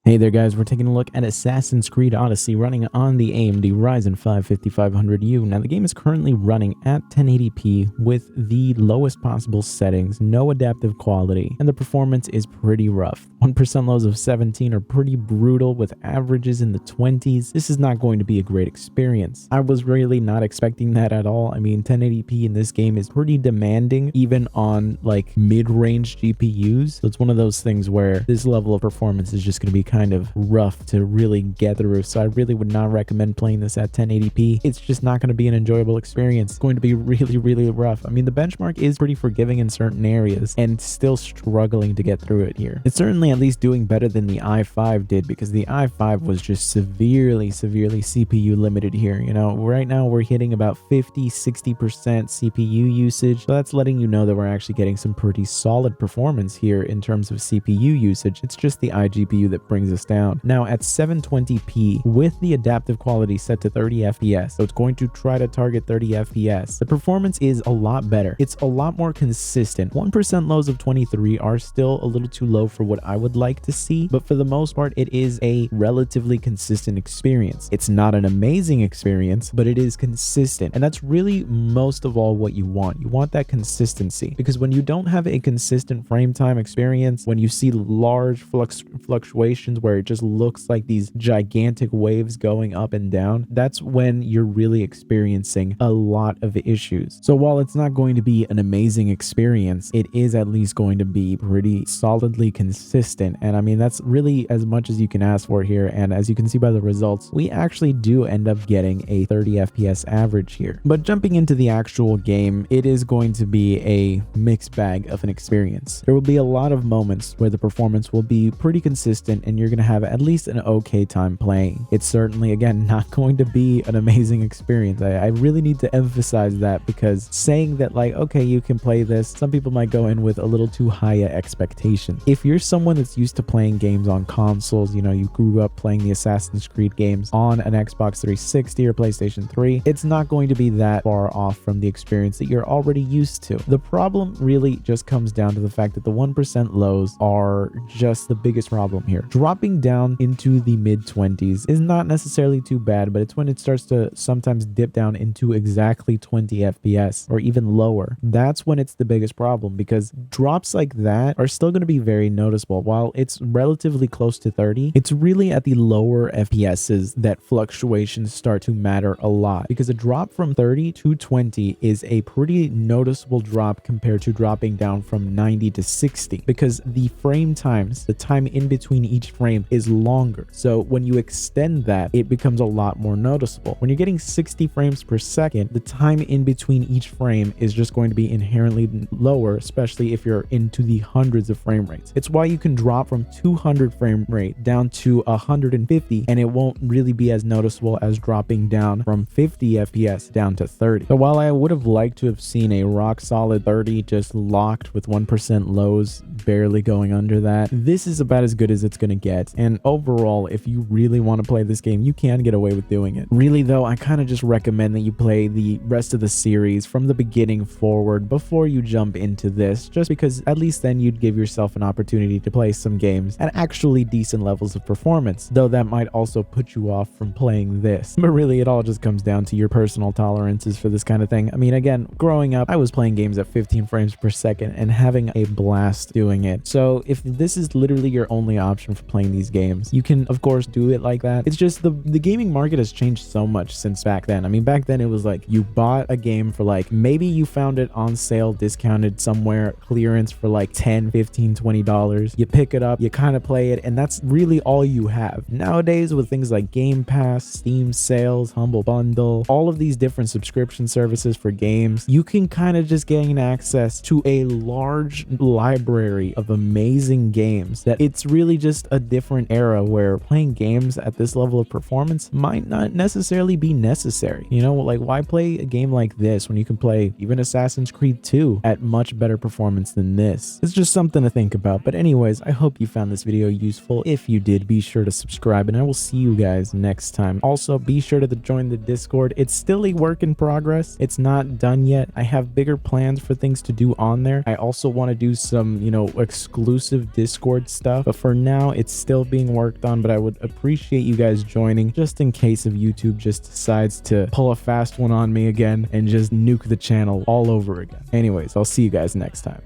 Hey there guys, we're taking a look at Assassin's Creed Odyssey running on the AMD Ryzen 5 5500U. Now the game is currently running at 1080p with the lowest possible settings, no adaptive quality, and the performance is pretty rough. 1% lows of 17 are pretty brutal with averages in the 20s. This is not going to be a great experience. I was really not expecting that at all. I mean, 1080p in this game is pretty demanding even on like mid-range GPUs. So it's one of those things where this level of performance is just going to be kind of rough to really get through. So I really would not recommend playing this at 1080p. It's just not going to be an enjoyable experience. It's going to be really rough. I mean, the benchmark is pretty forgiving in certain areas and still struggling to get through it here. It's certainly at least doing better than the i5 did, because the i5 was just severely CPU limited here. You know, right now we're hitting about 50-60% CPU usage. So that's letting you know that we're actually getting some pretty solid performance here in terms of CPU usage. It's just the iGPU that brings us down. Now at 720p with the adaptive quality set to 30 FPS, so it's going to try to target 30 FPS. The performance is a lot better. It's a lot more consistent. 1% lows of 23 are still a little too low for what I would like to see, but for the most part it is a relatively consistent experience. It's not an amazing experience, but it is consistent, and that's really most of all what you want. You want that consistency, because when you don't have a consistent frame time experience, when you see large fluctuations where it just looks like these gigantic waves going up and down, that's when you're really experiencing a lot of issues. So while it's not going to be an amazing experience, it is at least going to be pretty solidly consistent. And I mean, that's really as much as you can ask for here. And as you can see by the results, we actually do end up getting a 30 FPS average here. But jumping into the actual game, it is going to be a mixed bag of an experience. There will be a lot of moments where the performance will be pretty consistent and you're going to have at least an okay time playing. It's certainly, again, not going to be an amazing experience. I really need to emphasize that, because saying that like, okay, you can play this, some people might go in with a little too high a expectation. If you're someone that's used to playing games on consoles, you know, you grew up playing the Assassin's Creed games on an Xbox 360 or PlayStation 3, it's not going to be that far off from the experience that you're already used to. The problem really just comes down to the fact that the 1% lows are just the biggest problem here. Dropping down into the mid-20s is not necessarily too bad, but it's when it starts to sometimes dip down into exactly 20 FPS or even lower. That's when it's the biggest problem, because drops like that are still going to be very noticeable. While it's relatively close to 30, it's really at the lower FPSs that fluctuations start to matter a lot, because a drop from 30 to 20 is a pretty noticeable drop compared to dropping down from 90 to 60, because the frame times, the time in between each frame, is longer. So when you extend that, it becomes a lot more noticeable. When you're getting 60 frames per second, the time in between each frame is just going to be inherently lower, especially if you're into the hundreds of frame rates. It's why you can drop from 200 frame rate down to 150 and it won't really be as noticeable as dropping down from 50 FPS down to 30. So while I would have liked to have seen a rock solid 30 just locked with 1% lows barely going under that, this is about as good as it's going to get. And overall, if you really want to play this game, you can get away with doing it. Really though, I kind of just recommend that you play the rest of the series from the beginning forward before you jump into this, just because at least then you'd give yourself an opportunity to play some games at actually decent levels of performance, though that might also put you off from playing this. But really, it all just comes down to your personal tolerances for this kind of thing. I mean, again, growing up, I was playing games at 15 frames per second and having a blast doing it. So if this is literally your only option for playing these games, you can of course do it like that. It's just the gaming market has changed so much since back then. I mean, back then it was like you bought a game for like, maybe you found it on sale, discounted somewhere, clearance for like 10, 15, $20. You pick it up, you kind of play it, and that's really all you have. Nowadays, with things like Game Pass, Steam sales, Humble Bundle, all of these different subscription services for games, you can kind of just gain access to a large library of amazing games that it's really just a different era where playing games at this level of performance might not necessarily be necessary. You know, like why play a game like this when you can play even Assassin's Creed 2 at much better performance than this? It's just something to think about. But anyways, I hope you found this video useful. If you did, be sure to subscribe and I will see you guys next time. Also, be sure to join the Discord. It's still a work in progress. It's not done yet. I have bigger plans for things to do on there. I also want to do some, you know, exclusive Discord stuff, but for now it's still being worked on, but I would appreciate you guys joining just in case if YouTube just decides to pull a fast one on me again and just nuke the channel all over again. Anyways, I'll see you guys next time.